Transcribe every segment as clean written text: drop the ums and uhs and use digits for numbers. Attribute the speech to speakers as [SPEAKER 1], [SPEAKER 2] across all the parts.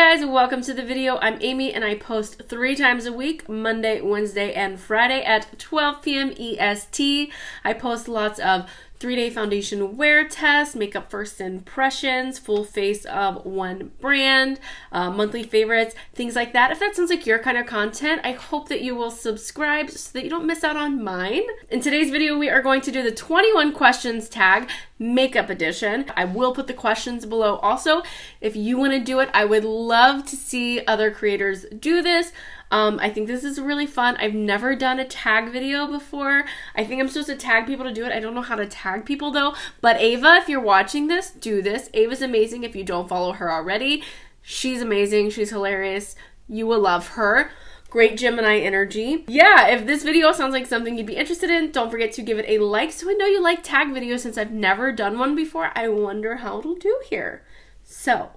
[SPEAKER 1] guys, welcome to the video. I'm Amy and I post 3 times a week, Monday, Wednesday, and Friday at 12 p.m. EST. I post lots of 3-day foundation wear tests, makeup first impressions, full face of one brand, monthly favorites, things like that. If that sounds like your kind of content, I hope that you will subscribe so that you don't miss out on mine. In today's video, we are going to do the 21 questions tag, makeup edition. I will put the questions below also. If you want to do it, I would love to see other creators do this. I think this is really fun. I've never done a tag video before. I think I'm supposed to tag people to do it. I don't know how to tag people though. But Ava, if you're watching this, do this. Ava's amazing if you don't follow her already. She's amazing. She's hilarious. You will love her. Great Gemini energy. Yeah, if this video sounds like something you'd be interested in, don't forget to give it a like so I know you like tag videos. Since I've never done one before, I wonder how it'll do here. So,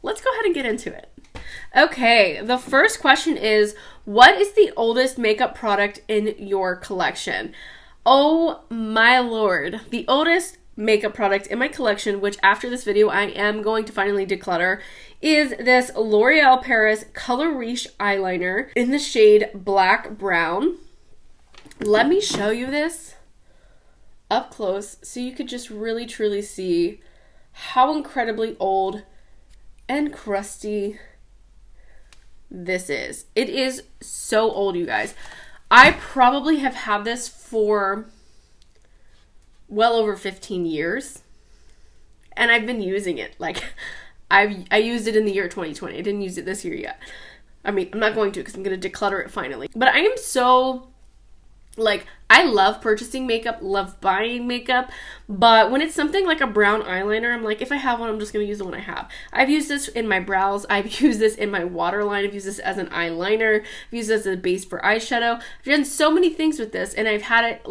[SPEAKER 1] let's go ahead and get into it. Okay, the first question is, what is the oldest makeup product in your collection? Oh my lord, the oldest makeup product in my collection, which after this video I am going to finally declutter, is this L'Oreal Paris Color Riche eyeliner in the shade Black Brown. Let me show you this up close so you could just really truly see how incredibly old and crusty this is. It is so old, you guys. I probably have had this for well over 15 years. And I've been using it. Like, I used it in the year 2020. I didn't use it this year yet. I mean, I'm not going to because I'm going to declutter it finally. But I am so... like, I love purchasing makeup, love buying makeup, but when it's something like a brown eyeliner, I'm like, if I have one, I'm just going to use the one I have. I've used this in my brows. I've used this in my waterline. I've used this as an eyeliner. I've used this as a base for eyeshadow. I've done so many things with this, and I've had it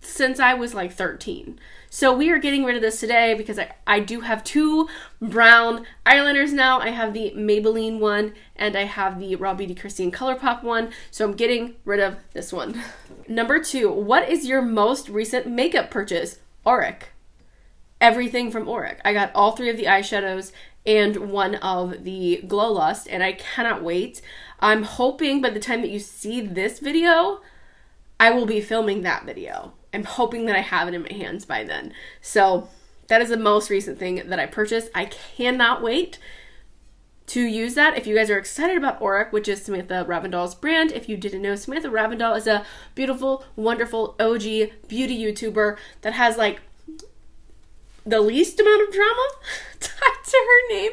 [SPEAKER 1] since I was like 13. So we are getting rid of this today because I do have 2 brown eyeliners now. I have the Maybelline one and I have the Raw Beauty Christine ColourPop one. So I'm getting rid of this one. Number 2, what is your most recent makeup purchase? Auric. Everything from Auric. I got all 3 of the eyeshadows and one of the Glow Lust, and I cannot wait. I'm hoping by the time that you see this video, I will be filming that video. I'm hoping that I have it in my hands by then. So that is the most recent thing that I purchased. I cannot wait to use that. If you guys are excited about Auric, which is Samantha Ravndahl's brand, if you didn't know, Samantha Ravndahl is a beautiful, wonderful OG beauty YouTuber that has like the least amount of drama tied to her name.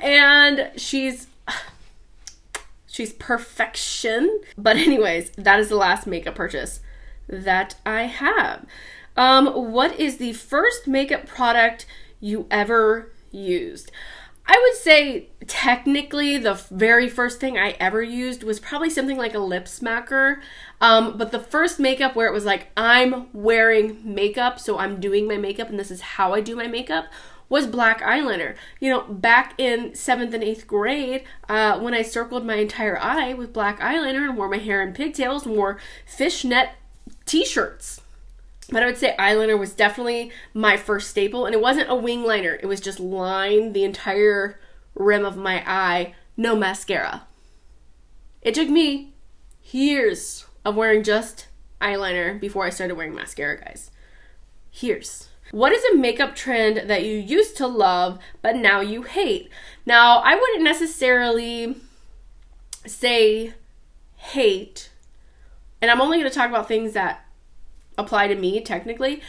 [SPEAKER 1] And she's perfection. But anyways, that is the last makeup purchase that I have. What is the first makeup product you ever used? I would say technically the very first thing I ever used was probably something like a lip smacker. But the first makeup where it was like, I'm wearing makeup, so I'm doing my makeup and this is how I do my makeup, was black eyeliner. You know, back in 7th and 8th grade, when I circled my entire eye with black eyeliner and wore my hair in pigtails and wore fishnet t-shirts. But I would say eyeliner was definitely my first staple, and it wasn't a wing liner. It was just line the entire rim of my eye, no mascara. It took me years of wearing just eyeliner before I started wearing mascara, guys. Years. What is a makeup trend that you used to love, but now you hate? Now, I wouldn't necessarily say hate, and I'm only going to talk about things that apply to me technically.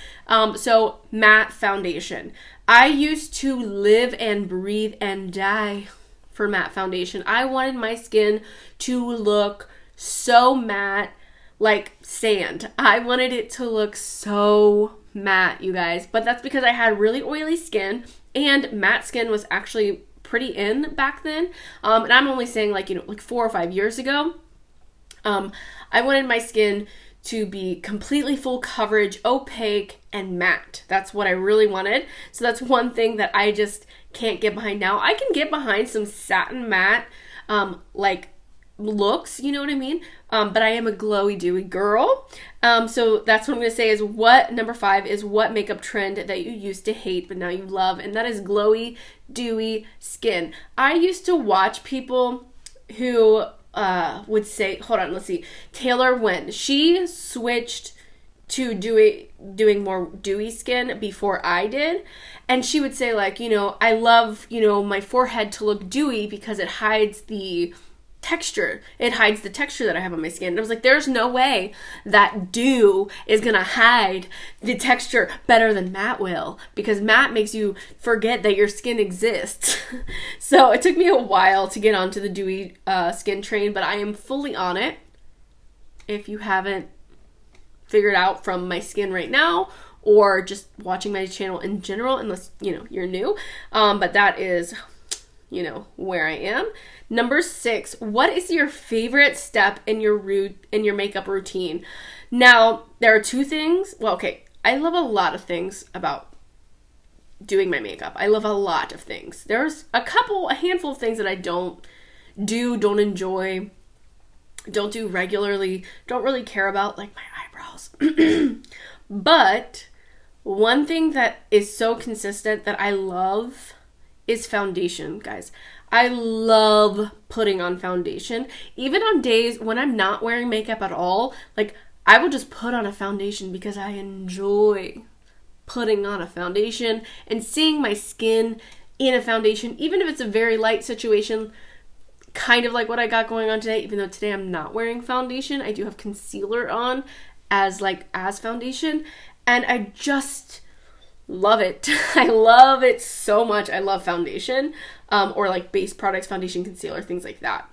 [SPEAKER 1] So matte foundation. I used to live and breathe and die for matte foundation. I wanted my skin to look so matte, like sand. I wanted it to look so matte, you guys. But that's because I had really oily skin, and matte skin was actually pretty in back then. And I'm only saying like 4 or 5 years ago. I wanted my skin to be completely full coverage, opaque, and matte. That's what I really wanted. So that's one thing that I just can't get behind now. I can get behind some satin matte, like looks, you know what I mean? But I am a glowy dewy girl. So that's what I'm going to say is number 5 is what makeup trend that you used to hate but now you love, and that is glowy dewy skin. I used to watch people who would say, hold on, let's see, Taylor Wen. She switched to doing more dewy skin before I did, and she would say like, I love, my forehead to look dewy because it hides the texture. It hides the texture that I have on my skin. And I was like, there's no way that dew is gonna hide the texture better than matte will, because matte makes you forget that your skin exists. So it took me a while to get onto the dewy skin train, but I am fully on it. If you haven't figured out from my skin right now, or just watching my channel in general, unless you're new, but that is where I am. Number 6, what is your favorite step in your makeup routine? Now, there are 2 things. Well, okay, I love a lot of things about doing my makeup. I love a lot of things. There's a handful of things that I don't enjoy, don't do regularly, don't really care about, like my eyebrows. But one thing that is so consistent that I love is foundation, guys. I love putting on foundation. Even on days when I'm not wearing makeup at all, like I will just put on a foundation because I enjoy putting on a foundation and seeing my skin in a foundation, even if it's a very light situation, kind of like what I got going on today. Even though today I'm not wearing foundation, I do have concealer on as foundation, and I just love it. I love it so much. I love foundation, or like base products, foundation, concealer, things like that.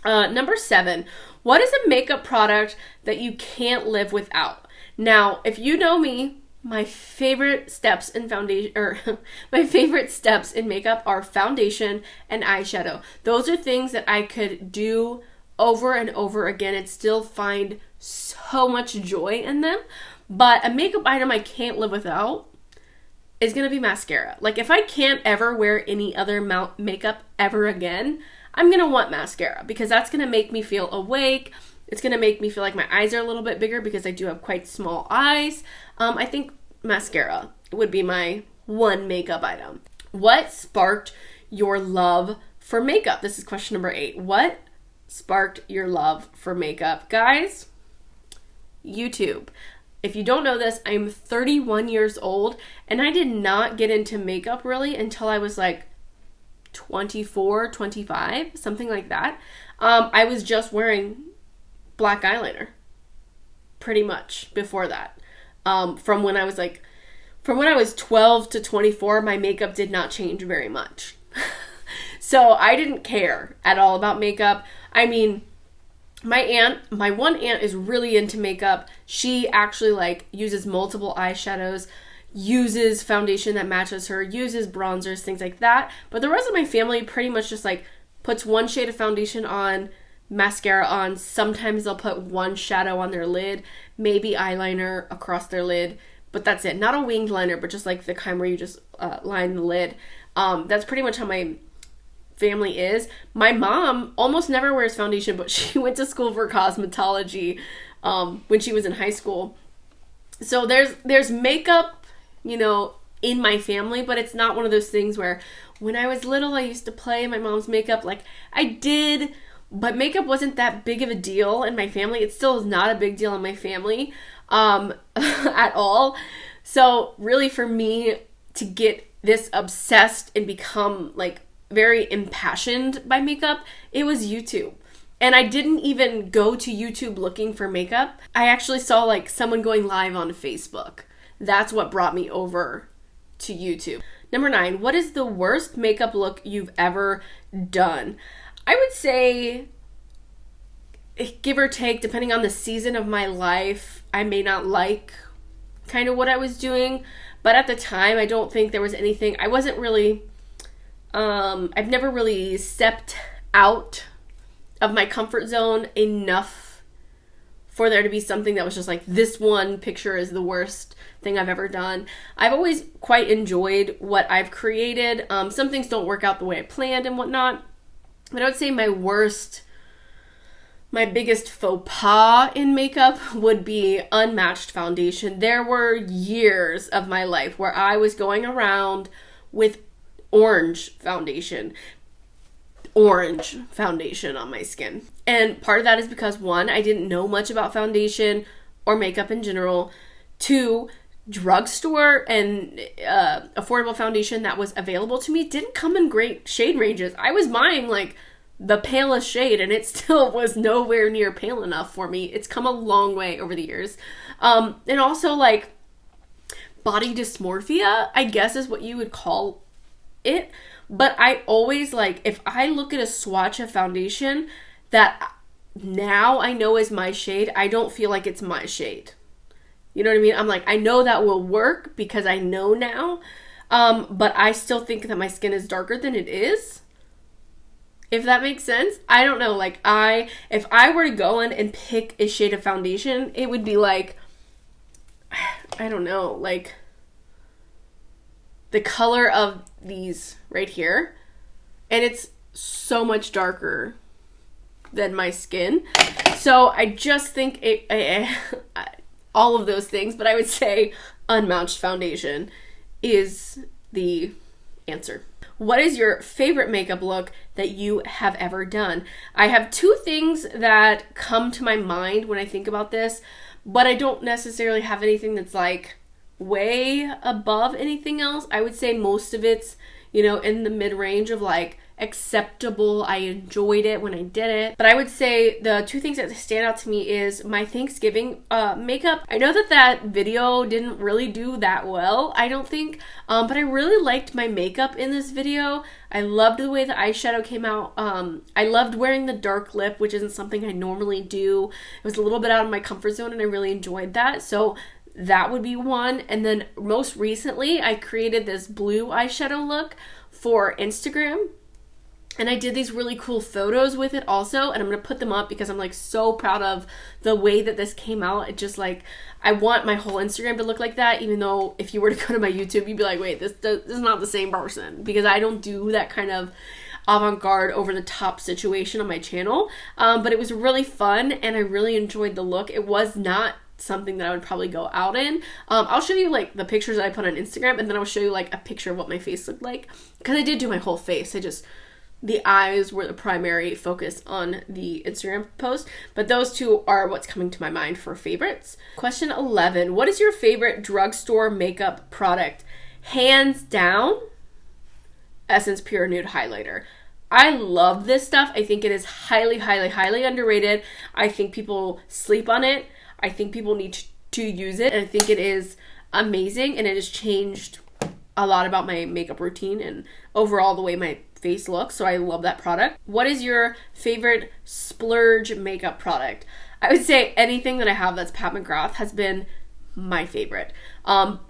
[SPEAKER 1] Number 7, what is a makeup product that you can't live without? Now, if you know me, my favorite steps in my favorite steps in makeup are foundation and eyeshadow. Those are things that I could do over and over again and still find so much joy in them. But a makeup item I can't live without is going to be mascara. Like if I can't ever wear any other makeup ever again, I'm going to want mascara because that's going to make me feel awake. It's going to make me feel like my eyes are a little bit bigger because I do have quite small eyes. I think mascara would be my one makeup item. What sparked your love for makeup? This is question number 8. What sparked your love for makeup? Guys, YouTube. If you don't know this, I'm 31 years old, and I did not get into makeup really until I was like 24, 25, something like that. I was just wearing black eyeliner pretty much before that. From when I was 12 to 24, my makeup did not change very much. So I didn't care at all about makeup. I mean, my one aunt is really into makeup. She actually uses multiple eyeshadows, uses foundation that matches her, uses bronzers, things like that. But the rest of my family pretty much just puts one shade of foundation on, mascara on. Sometimes they'll put one shadow on their lid, maybe eyeliner across their lid, but that's it. Not a winged liner, but just the kind where you just line the lid. That's pretty much how my family is. My mom almost never wears foundation, but she went to school for cosmetology when she was in high school. So there's makeup, in my family, but it's not one of those things where when I was little, I used to play my mom's makeup. I did, but makeup wasn't that big of a deal in my family. It still is not a big deal in my family at all. So really for me to get this obsessed and become very impassioned by makeup, it was YouTube. And I didn't even go to YouTube looking for makeup. I actually saw someone going live on Facebook. That's what brought me over to YouTube. Number 9, what is the worst makeup look you've ever done? I would say, give or take, depending on the season of my life, I may not like kind of what I was doing. But at the time, I don't think there was anything. I wasn't really, I've never really stepped out of my comfort zone enough for there to be something that was just this one picture is the worst thing I've ever done. I've always quite enjoyed what I've created. Some things don't work out the way I planned and whatnot, but I would say my worst My biggest faux pas in makeup would be unmatched foundation. There were years of my life where I was going around with orange foundation on my skin. And part of that is because, one, I didn't know much about foundation or makeup in general. Two, drugstore and affordable foundation that was available to me didn't come in great shade ranges. I was buying like the palest shade and it still was nowhere near pale enough for me. It's come a long way over the years. And also like body dysmorphia, I guess is what you would call it. But I always like, if I look at a swatch of foundation that now I know is my shade, I don't feel like it's my shade. You know what I mean? I'm like, I know that will work because I know now. But I still think that my skin is darker than it is. If that makes sense. I don't know. Like if I were to go in and pick a shade of foundation, it would be like, I don't know, like the color of these right here. And it's so much darker than my skin. So I just think all of those things, but I would say unmatched foundation is the answer. What is your favorite makeup look that you have ever done? I have two things that come to my mind when I think about this, but I don't necessarily have anything that's like way above anything else. I would say most of it's, in the mid-range of like acceptable. I enjoyed it when I did it. But I would say the two things that stand out to me is my Thanksgiving makeup. I know that video didn't really do that well, I don't think, but I really liked my makeup in this video. I loved the way the eyeshadow came out. I loved wearing the dark lip, which isn't something I normally do. It was a little bit out of my comfort zone and I really enjoyed that. So that would be one. And then most recently, I created this blue eyeshadow look for Instagram. And I did these really cool photos with it also, and I'm going to put them up because I'm like so proud of the way that this came out. It just like, I want my whole Instagram to look like that, even though if you were to go to my YouTube, you'd be like, wait, this is not the same person, because I don't do that kind of avant-garde, over-the-top situation on my channel. But it was really fun, and I really enjoyed the look. It was not something that I would probably go out in. I'll show you like the pictures that I put on Instagram, and then I'll show you like a picture of what my face looked like, because I did do my whole face. The eyes were the primary focus on the Instagram post, but those two are what's coming to my mind for favorites. Question 11, what is your favorite drugstore makeup product? Hands down, Essence Pure Nude Highlighter. I love this stuff. I think it is highly, highly, highly underrated. I think people sleep on it. I think people need to use it, and I think it is amazing, and it has changed a lot about my makeup routine and overall the way my face looks, so I love that product. What is your favorite splurge makeup product? I would say anything that I have that's Pat McGrath has been my favorite. I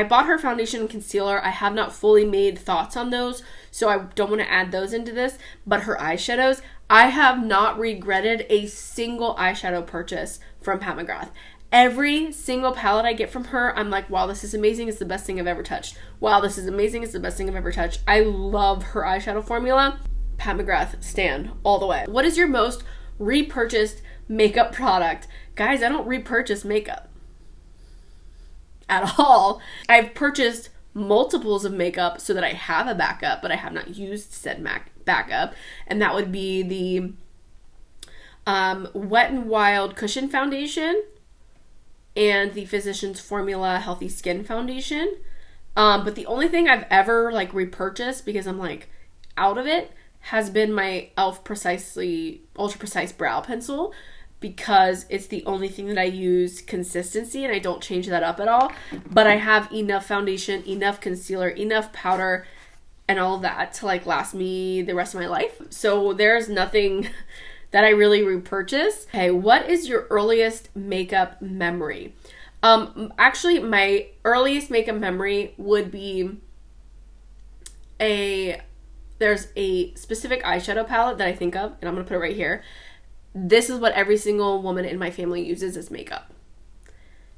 [SPEAKER 1] bought her foundation and concealer. I have not fully made thoughts on those, so I don't want to add those into this, but her eyeshadows, I have not regretted a single eyeshadow purchase from Pat McGrath. Every single palette I get from her, I'm like, wow, this is amazing. It's the best thing I've ever touched. Wow, this is amazing. It's the best thing I've ever touched. I love her eyeshadow formula. Pat McGrath, stan all the way. What is your most repurchased makeup product? Guys, I don't repurchase makeup at all. I've purchased multiples of makeup so that I have a backup, but I have not used said backup. And that would be the Wet n Wild Cushion Foundation and the Physicians Formula Healthy Skin Foundation. But the only thing I've ever like repurchased, because I'm like out of it, has been my e.l.f. Ultra Precise Brow Pencil, because it's the only thing that I use consistency and I don't change that up at all. But I have enough foundation, enough concealer, enough powder, and all of that to like last me the rest of my life. So there's nothing that I really repurchase. Okay, what is your earliest makeup memory? Actually, my earliest makeup memory would be there's a specific eyeshadow palette that I think of, and I'm gonna put it right here. This is what every single woman in my family uses as makeup.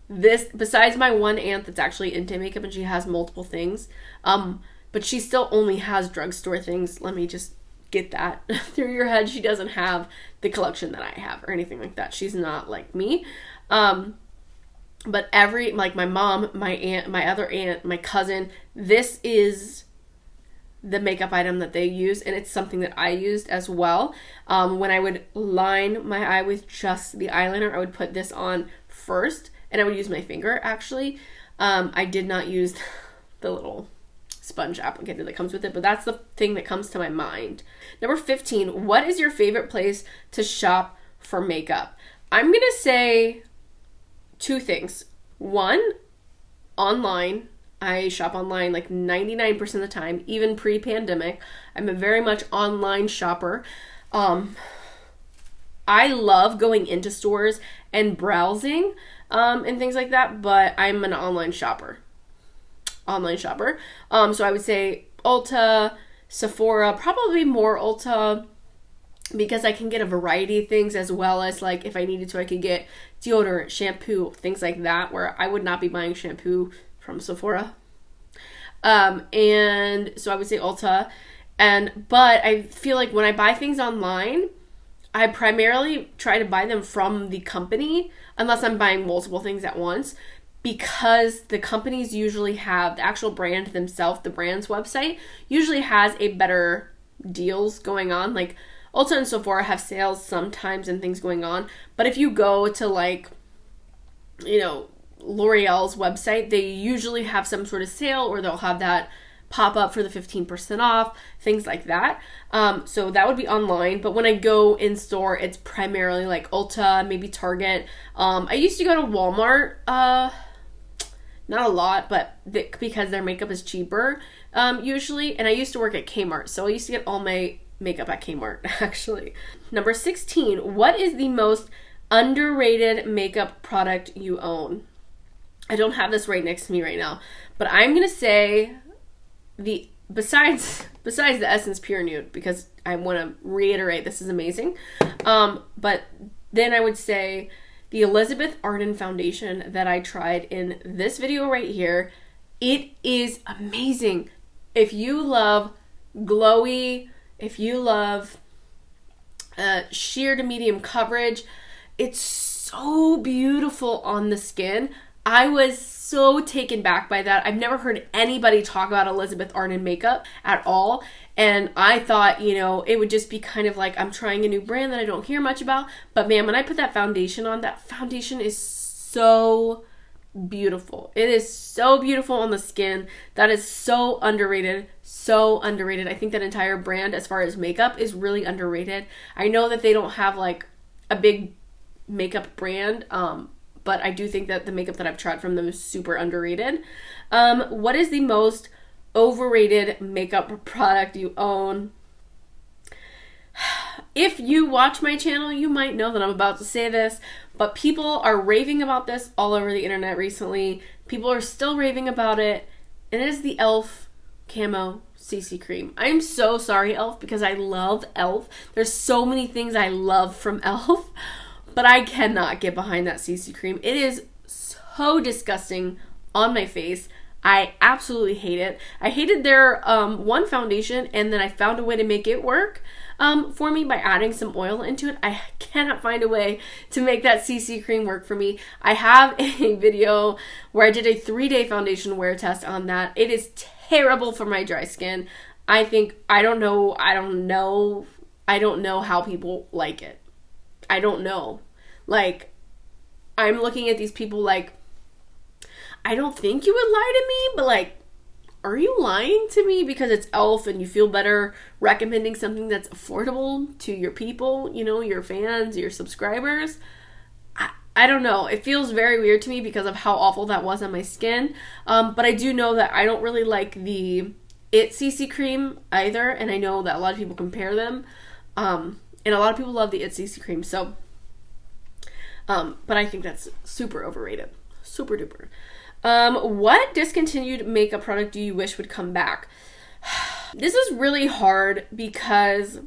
[SPEAKER 1] This, besides my one aunt that's actually into makeup and she has multiple things, but she still only has drugstore things. Let me just get that through your head. She doesn't have the collection that I have or anything like that. She's not like me. But like my mom, my aunt, my other aunt, my cousin, this is the makeup item that they use, and it's something that I used as well. When I would line my eye with just the eyeliner, I would put this on first, and I would use my finger, actually. I did not use the little sponge applicator that comes with it, but that's the thing that comes to my mind. Number 15, what is your favorite place to shop for makeup? I'm going to say 2 things. 1, online. I shop online like 99% of the time, even pre-pandemic. I'm a very much online shopper. I love going into stores and browsing and things like that, but I'm an online shopper. So I would say Ulta, Sephora, probably more Ulta, because I can get a variety of things, as well as like if I needed to, I could get deodorant, shampoo, things like that, where I would not be buying shampoo from Sephora. And so I would say Ulta. But I feel like when I buy things online, I primarily try to buy them from the company, unless I'm buying multiple things at once, because the companies usually have the actual brand themselves, the brand's website usually has a better deals going on. Like Ulta and Sephora have sales sometimes and things going on, but if you go to like, L'Oreal's website, they usually have some sort of sale, or they'll have that pop up for the 15% off, things like that. So that would be online. But when I go in store, it's primarily like Ulta, maybe Target. I used to go to Walmart, not a lot, but because their makeup is cheaper usually. And I used to work at Kmart, so I used to get all my makeup at Kmart, actually. Number 16, what is the most underrated makeup product you own? I don't have this right next to me right now, but I'm going to say besides the Essence Pure Nude, because I want to reiterate this is amazing. But then I would say the Elizabeth Arden foundation that I tried in this video right here. It is amazing. If you love glowy, if you love sheer to medium coverage, it's so beautiful on the skin. I was so taken back by that. I've never heard anybody talk about Elizabeth Arden makeup at all. And I thought, it would just be kind of like I'm trying a new brand that I don't hear much about. But man, when I put that foundation on, that foundation is so beautiful. It is so beautiful on the skin. That is so underrated. So underrated. I think that entire brand, as far as makeup, is really underrated. I know that they don't have like a big makeup brand, but I do think that the makeup that I've tried from them is super underrated. What is the most overrated makeup product you own? If you watch my channel, you might know that I'm about to say this, but people are raving about this all over the internet recently. People are still raving about it, and it is the e.l.f. Camo CC Cream. I'm so sorry, e.l.f., because I love e.l.f. There's so many things I love from e.l.f., but I cannot get behind that CC cream. It is so disgusting on my face. I absolutely hate it. I hated their one foundation, and then I found a way to make it work for me by adding some oil into it. I cannot find a way to make that CC cream work for me. I have a video where I did a 3-day foundation wear test on that. It is terrible for my dry skin. I don't know how people like it. I don't know. Like, I'm looking at these people like, I don't think you would lie to me, but like, are you lying to me because it's e.l.f. and you feel better recommending something that's affordable to your people, your fans, your subscribers? I don't know. It feels very weird to me because of how awful that was on my skin. But I do know that I don't really like the It CC cream either, and I know that a lot of people compare them. And a lot of people love the It CC cream, so, but I think that's super overrated. Super duper. What discontinued makeup product do you wish would come back? This is really hard because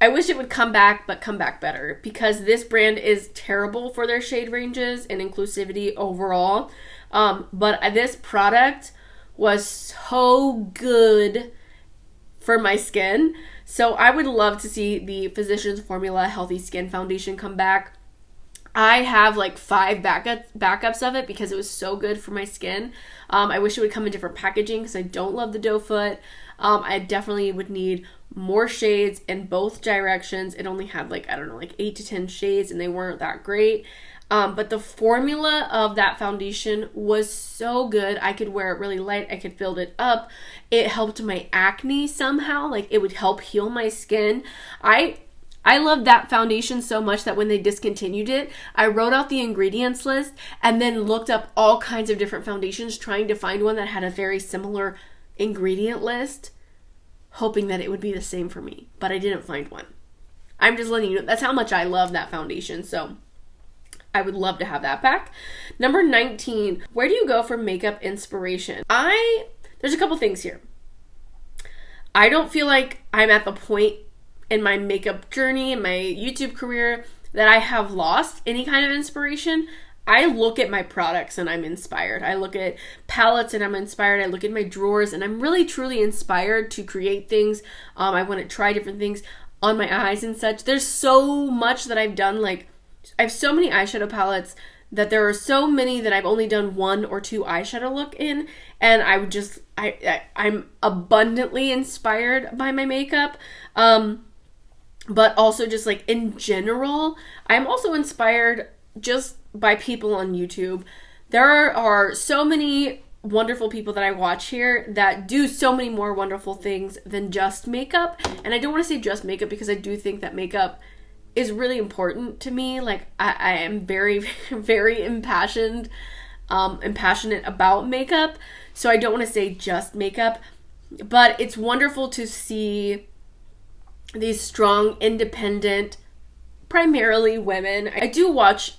[SPEAKER 1] I wish it would come back, but come back better, because this brand is terrible for their shade ranges and inclusivity overall. But this product was so good for my skin. So I would love to see the Physicians Formula Healthy Skin Foundation come back. I have like 5 backups of it because it was so good for my skin. I wish it would come in different packaging because I don't love the doe foot. I definitely would need more shades in both directions. It only had like, I don't know, like 8 to 10 shades and they weren't that great. But the formula of that foundation was so good. I could wear it really light. I could build it up. It helped my acne somehow. Like it would help heal my skin. I loved that foundation so much that when they discontinued it, I wrote out the ingredients list and then looked up all kinds of different foundations trying to find one that had a very similar ingredient list, hoping that it would be the same for me. But I didn't find one. I'm just letting you know, that's how much I love that foundation. So I would love to have that back. Number 19, where do you go for makeup inspiration? There's a couple things here. I don't feel like I'm at the point in my makeup journey, in my YouTube career, that I have lost any kind of inspiration. I look at my products and I'm inspired. I look at palettes and I'm inspired. I look at my drawers and I'm really truly inspired to create things. I want to try different things on my eyes and such. There's so much that I've done. Like, I have so many eyeshadow palettes that there are so many that I've only done 1 or 2 eyeshadow look in, and I'm abundantly inspired by my makeup. But also just like in general, I'm also inspired just by people on YouTube. There are so many wonderful people that I watch here that do so many more wonderful things than just makeup. And I don't want to say just makeup because I do think that makeup is really important to me. Like I am very, very impassionate about makeup. So I don't want to say just makeup, but it's wonderful to see these strong, independent, primarily women. I do watch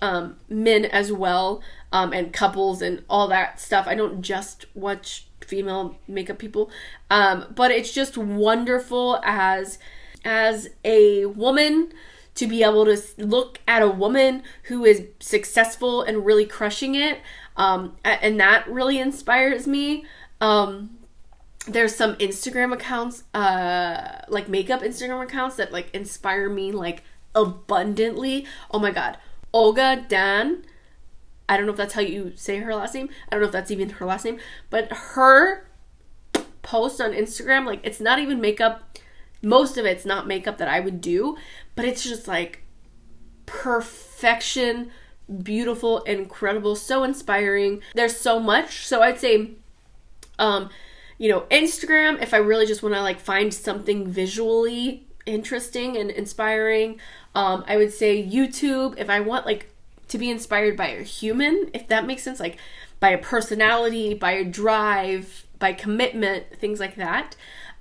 [SPEAKER 1] men as well, and couples and all that stuff. I don't just watch female makeup people, but it's just wonderful as a woman to be able to look at a woman who is successful and really crushing it, and that really inspires me. There's some Instagram accounts, like makeup Instagram accounts that like inspire me like abundantly. Oh my God. Olga Dan. I don't know if that's how you say her last name. I don't know if that's even her last name, but her post on Instagram, like it's not even makeup. Most of it's not makeup that I would do, but it's just like perfection, beautiful, incredible, so inspiring. There's so much. So I'd say, Instagram, if I really just want to like find something visually interesting and inspiring. I would say YouTube, if I want like to be inspired by a human, if that makes sense, like by a personality, by a drive, by commitment, things like that.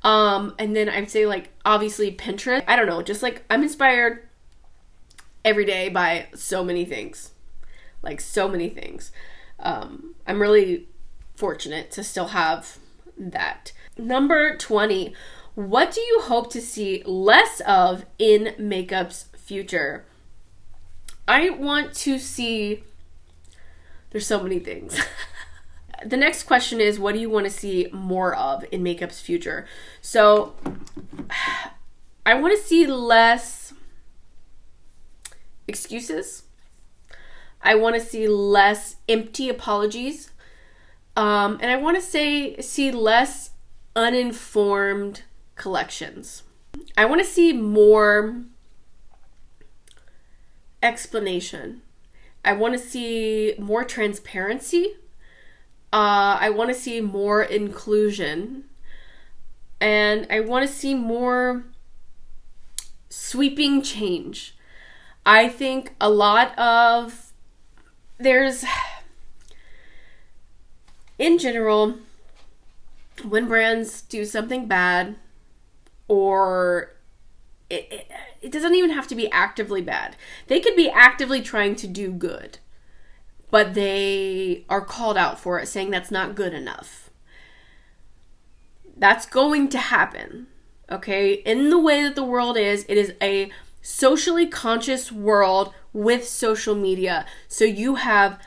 [SPEAKER 1] And then I'd say like obviously Pinterest. I don't know, just like I'm inspired every day by so many things. Like so many things. I'm really fortunate to still have that. Number 20, what do you hope to see less of in makeup's future? I want to see, there's so many things. The next question is, what do you want to see more of in makeup's future? So I want to see less excuses. I want to see less empty apologies. And I want to see less uninformed collections. I want to see more explanation. I want to see more transparency. I want to see more inclusion. And I want to see more sweeping change. I think a lot of in general, when brands do something bad, or it doesn't even have to be actively bad. They could be actively trying to do good, but they are called out for it, saying that's not good enough. That's going to happen, okay? In the way that the world is, it is a socially conscious world with social media. So you have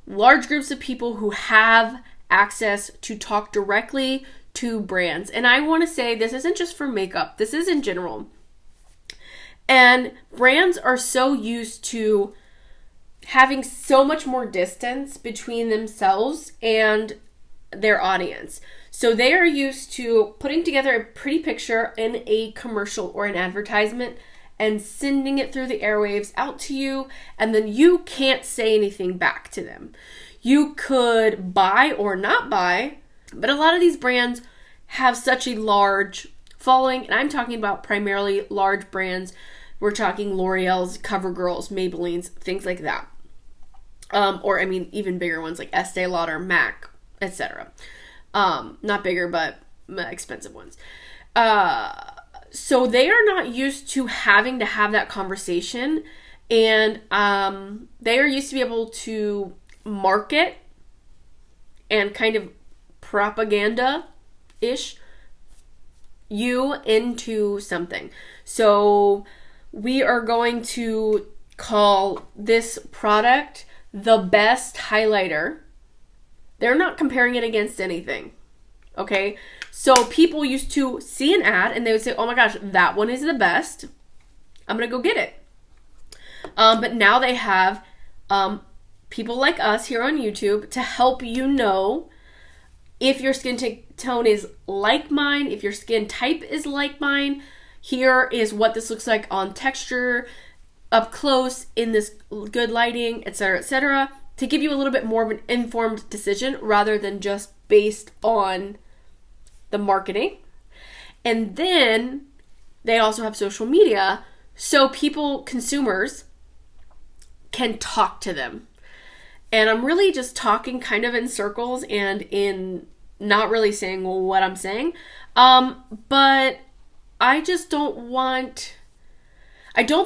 [SPEAKER 1] large groups of people who have access to talk directly to brands. And I want to say this isn't just for makeup, this is in general. And brands are so used to having so much more distance between themselves and their audience. So they are used to putting together a pretty picture in a commercial or an advertisement and sending it through the airwaves out to you, and then you can't say anything back to them. You could buy or not buy, but a lot of these brands have such a large following, and I'm talking about primarily large brands. We're talking L'Oreal's, CoverGirl's, Maybelline's, things like that. Or I mean, even bigger ones like Estee Lauder, MAC, etc. Not bigger, but expensive ones. So they are not used to having to have that conversation, and they are used to be able to market and kind of propaganda-ish you into something. So we are going to call this product the best highlighter. They're not comparing it against anything. Okay? So people used to see an ad and they would say, oh my gosh, that one is the best. I'm going to go get it. But now they have people like us here on YouTube to help you know if your skin tone is like mine, if your skin type is like mine. Here is what this looks like on texture, up close, in this good lighting, etc., to give you a little bit more of an informed decision rather than just based on the marketing. And then they also have social media, so people, consumers, can talk to them. And I'm really just talking kind of in circles and in not really saying what I'm saying. But I just don't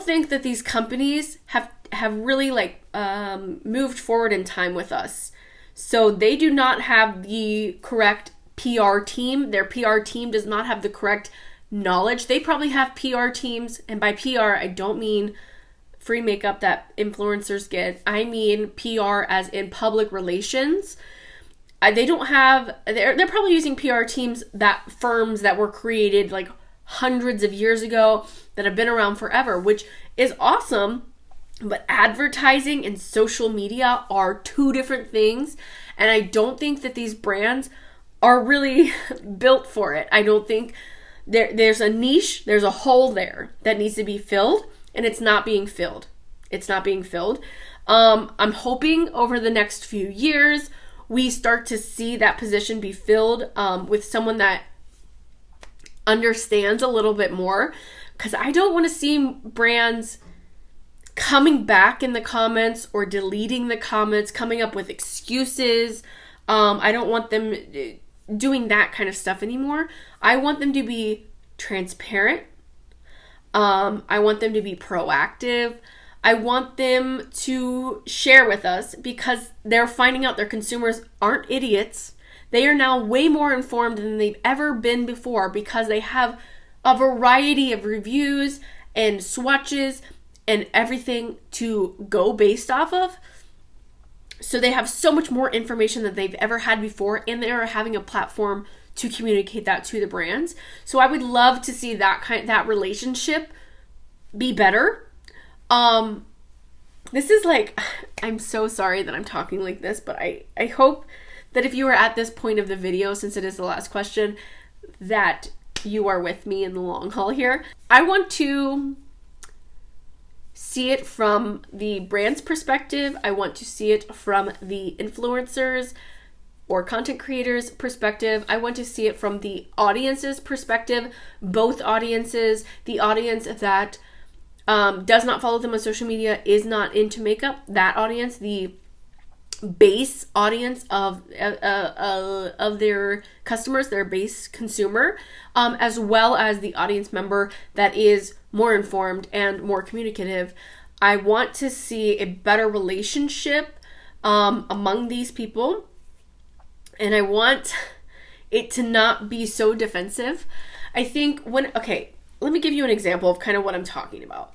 [SPEAKER 1] think that these companies have really moved forward in time with us. So they do not have the correct PR team. Their PR team does not have the correct knowledge. They probably have PR teams, and by PR I don't mean free makeup that influencers get. I mean PR as in public relations. They don't have, they're probably using PR teams, that firms that were created like hundreds of years ago that have been around forever, which is awesome. But advertising and social media are two different things. And I don't think that these brands are really built for it. I don't think there's a niche, there's a hole there that needs to be filled, and it's not being filled. It's not being filled. I'm hoping over the next few years we start to see that position be filled with someone that understands a little bit more, because I don't want to see brands coming back in the comments or deleting the comments, coming up with excuses. I don't want them doing that kind of stuff anymore. I want them to be transparent. I want them to be proactive. I want them to share with us, because they're finding out their consumers aren't idiots. They are now way more informed than they've ever been before, because they have a variety of reviews and swatches and everything to go based off of. So they have so much more information than they've ever had before, and they are having a platform to communicate that to the brands. So I would love to see that relationship be better. This is like, I'm so sorry that I'm talking like this, but I hope that if you are at this point of the video, since it is the last question, that you are with me in the long haul here. I want to see it from the brand's perspective. I want to see it from the influencers or content creators' perspective. I want to see it from the audience's perspective, both audiences, the audience that does not follow them on social media, is not into makeup, that audience, the base audience of their customers, their base consumer, as well as the audience member that is more informed and more communicative. I want to see a better relationship among these people, and I want it to not be so defensive. I think let me give you an example of kind of what I'm talking about.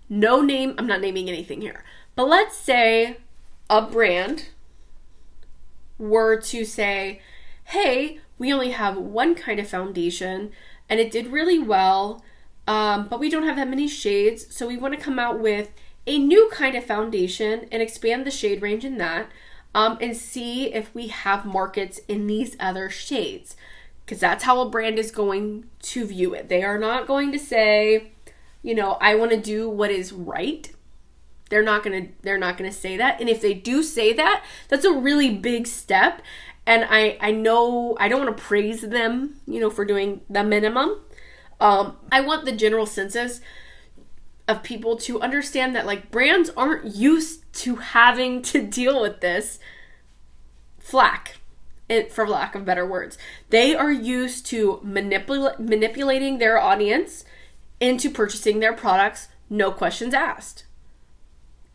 [SPEAKER 1] No name, I'm not naming anything here, but let's say a brand were to say, hey, we only have one kind of foundation and it did really well, but we don't have that many shades. So we want to come out with a new kind of foundation and expand the shade range in that, and see if we have markets in these other shades. Because that's how a brand is going to view it. They are not going to say, you know, I want to do what is right. They're not gonna say that. And if they do say that, that's a really big step. And I know I don't want to praise them, you know, for doing the minimum. I want the general census of people to understand that, like, brands aren't used to having to deal with this flack, for lack of better words. They are used to manipulating their audience into purchasing their products, no questions asked.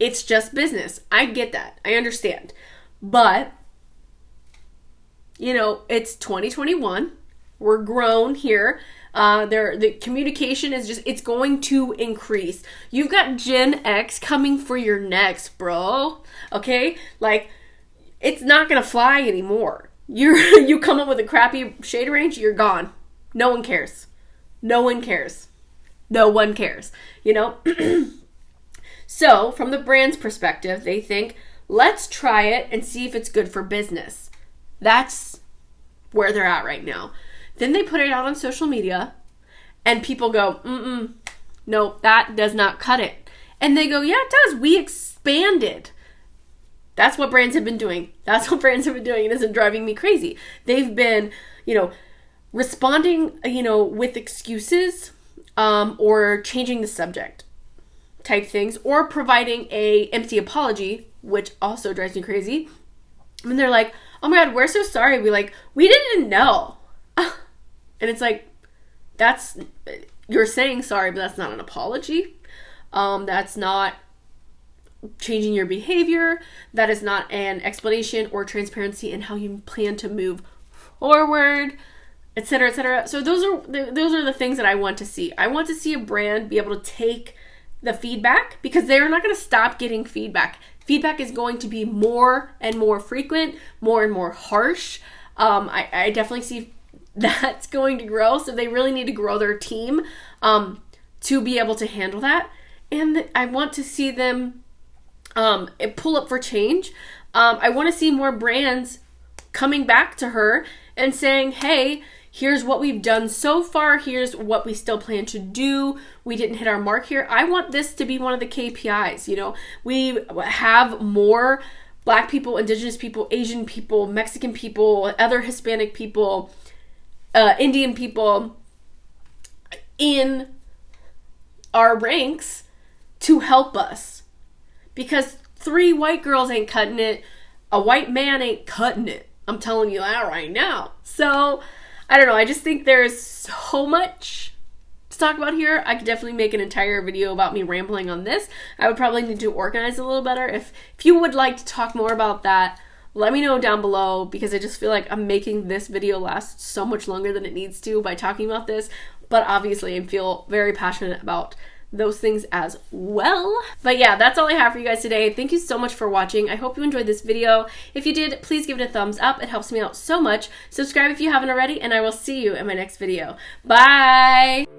[SPEAKER 1] It's just business. I get that. I understand. But, you know, it's 2021. We're grown here. The communication is just, it's going to increase. You've got Gen X coming for your next, bro. Okay? Like, it's not going to fly anymore. You come up with a crappy shade range, you're gone. No one cares. No one cares. No one cares. You know? So, from the brand's perspective, they think, let's try it and see if it's good for business. That's where they're at right now. Then they put it out on social media, and people go, no, that does not cut it. And they go, yeah, it does. We expanded. That's what brands have been doing. That's what brands have been doing. It isn't driving me crazy. They've been, you know, responding, you know, with excuses, or changing the subject type things, or providing a empty apology, which also drives me crazy. And they're like, oh my God, we're so sorry. We didn't know. And it's like, you're saying sorry, but that's not an apology. That's not changing your behavior. That is not an explanation or transparency in how you plan to move forward, etc., etc. So those are the things that I want to see. I want to see a brand be able to take the feedback, because they're not going to stop getting feedback. Feedback is going to be more and more frequent, more and more harsh. I definitely see that's going to grow. So they really need to grow their team to be able to handle that. And I want to see them pull up for change. I want to see more brands coming back to her and saying, hey, here's what we've done so far. Here's what we still plan to do. We didn't hit our mark here. I want this to be one of the KPIs. You know, we have more Black people, Indigenous people, Asian people, Mexican people, other Hispanic people, Indian people in our ranks to help us. Because 3 white girls ain't cutting it. A white man ain't cutting it. I'm telling you that right now. So, I don't know. I just think there's so much to talk about here. I could definitely make an entire video about me rambling on this. I would probably need to organize a little better. If you would like to talk more about that, let me know down below, because I just feel like I'm making this video last so much longer than it needs to by talking about this. But obviously, I feel very passionate about those things as well. But yeah, that's all I have for you guys today. Thank you so much for watching. I hope you enjoyed this video. If you did, please give it a thumbs up. It helps me out so much. Subscribe if you haven't already, and I will see you in my next video. Bye!